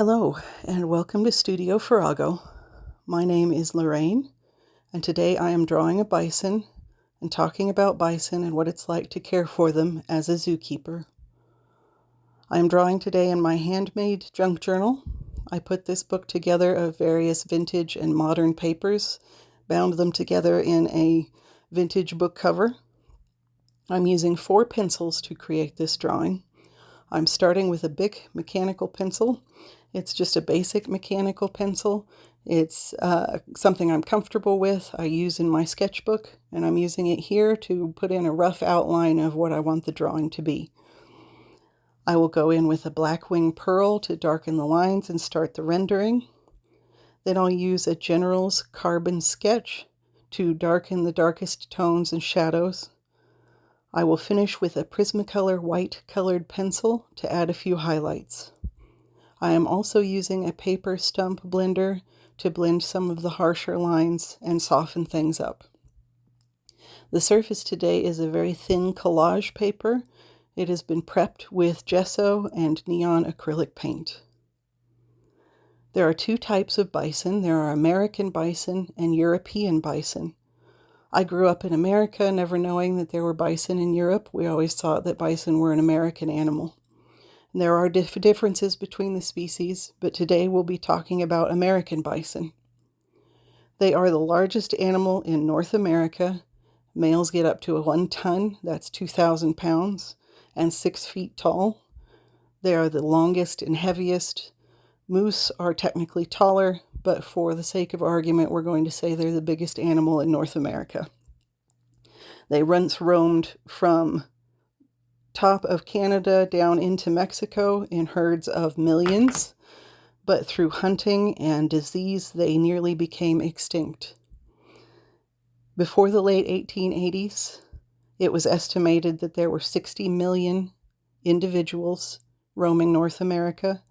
Hello, and welcome to Studio Farrago. My name is Lorraine, and today I am drawing a bison and talking about bison and what it's like to care for them as a zookeeper. I am drawing today in my handmade junk journal. I put this book together of various vintage and modern papers, bound them together in a vintage book cover. I'm using 4 pencils to create this drawing. I'm starting with a Bic mechanical pencil. It's just a basic mechanical pencil. It's something I'm comfortable with. I use in my sketchbook, and I'm using it here to put in a rough outline of what I want the drawing to be. I will go in with a black wing pearl to darken the lines and start the rendering. Then I'll use a General's carbon sketch to darken the darkest tones and shadows. I will finish with a Prismacolor white colored pencil to add a few highlights. I am also using a paper stump blender to blend some of the harsher lines and soften things up. The surface today is a very thin collage paper. It has been prepped with gesso and neon acrylic paint. There are 2 types of bison. There are American bison and European bison. I grew up in America, never knowing that there were bison in Europe. We always thought that bison were an American animal. And there are differences between the species, but today we'll be talking about American bison. They are the largest animal in North America. Males get up to 1 ton, that's 2,000 pounds, and 6 feet tall. They are the longest and heaviest. Moose are technically taller, but for the sake of argument, we're going to say they're the biggest animal in North America. They once roamed from top of Canada down into Mexico in herds of millions, but through hunting and disease, they nearly became extinct. Before the late 1880s, it was estimated that there were 60 million individuals roaming North America.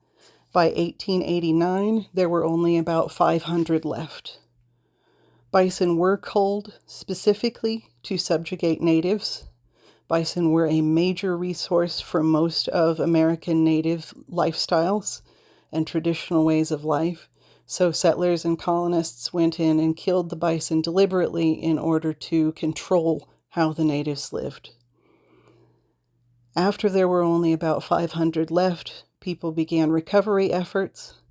By 1889, there were only about 500 left. Bison were culled specifically to subjugate natives. Bison were a major resource for most of American native lifestyles and traditional ways of life, so settlers and colonists went in and killed the bison deliberately in order to control how the natives lived. After there were only about 500 left, people began recovery efforts,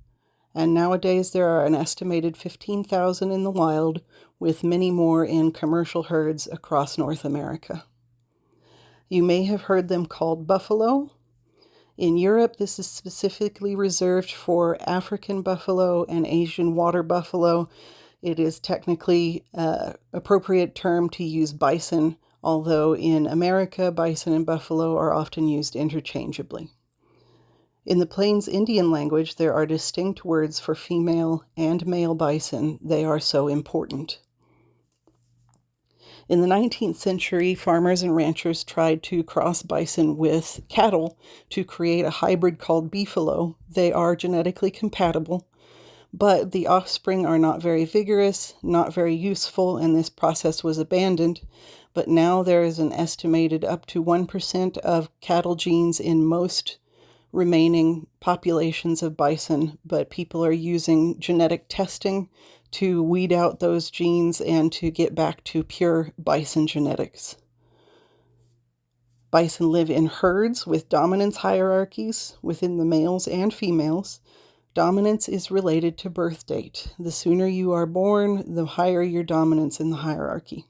and nowadays there are an estimated 15,000 in the wild, with many more in commercial herds across North America. You may have heard them called buffalo. In Europe, this is specifically reserved for African buffalo and Asian water buffalo. It is technically an appropriate term to use bison, although in America, bison and buffalo are often used interchangeably. In the Plains Indian language, there are distinct words for female and male bison. They are so important. In the 19th century, farmers and ranchers tried to cross bison with cattle to create a hybrid called beefalo. They are genetically compatible, but the offspring are not very vigorous, not very useful, and this process was abandoned. But now there is an estimated up to 1% of cattle genes in most remaining populations of bison, but people are using genetic testing to weed out those genes and to get back to pure bison genetics. Bison live in herds with dominance hierarchies within the males and females. Dominance is related to birth date. The sooner you are born, the higher your dominance in the hierarchy.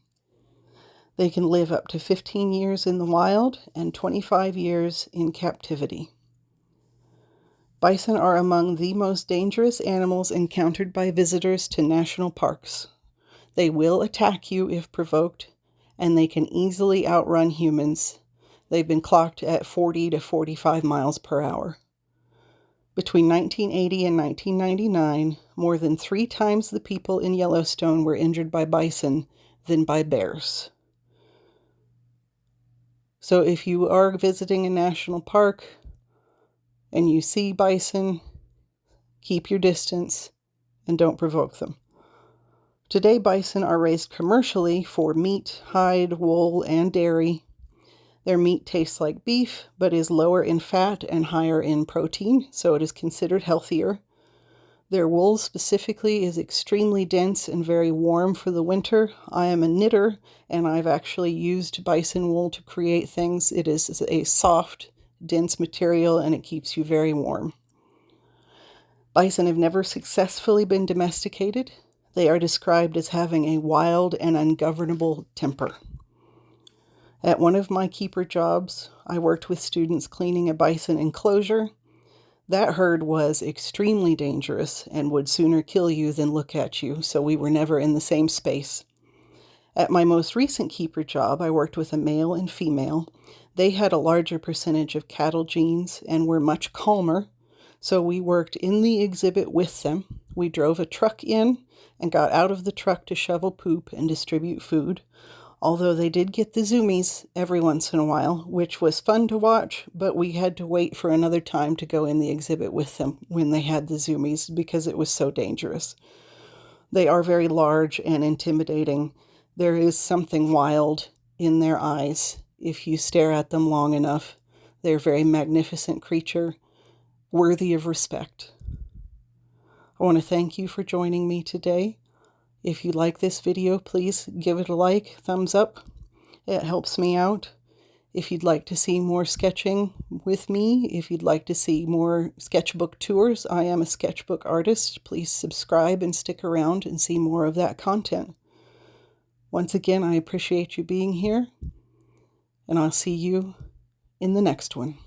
They can live up to 15 years in the wild and 25 years in captivity. Bison are among the most dangerous animals encountered by visitors to national parks. They will attack you if provoked, and they can easily outrun humans. They've been clocked at 40 to 45 miles per hour. Between 1980 and 1999, more than 3 times the people in Yellowstone were injured by bison than by bears. So if you are visiting a national park and you see bison, keep your distance and don't provoke them. Today, bison are raised commercially for meat, hide, wool, and dairy. Their meat tastes like beef, but is lower in fat and higher in protein, so it is considered healthier. Their wool specifically is extremely dense and very warm for the winter. I am a knitter, and I've actually used bison wool to create things. It is a soft, dense material, and it keeps you very warm. Bison have never successfully been domesticated. They are described as having a wild and ungovernable temper. At one of my keeper jobs, I worked with students cleaning a bison enclosure. That herd was extremely dangerous and would sooner kill you than look at you, so we were never in the same space. At my most recent keeper job, I worked with a male and female. They had a larger percentage of cattle genes and were much calmer, so we worked in the exhibit with them. We drove a truck in and got out of the truck to shovel poop and distribute food. Although they did get the zoomies every once in a while, which was fun to watch, but we had to wait for another time to go in the exhibit with them when they had the zoomies because it was so dangerous. They are very large and intimidating. There is something wild in their eyes if you stare at them long enough. They're a very magnificent creature, worthy of respect. I want to thank you for joining me today. If you like this video, please give it a like, thumbs up. It helps me out. If you'd like to see more sketching with me, if you'd like to see more sketchbook tours, I am a sketchbook artist. Please subscribe and stick around and see more of that content. Once again, I appreciate you being here, and I'll see you in the next one.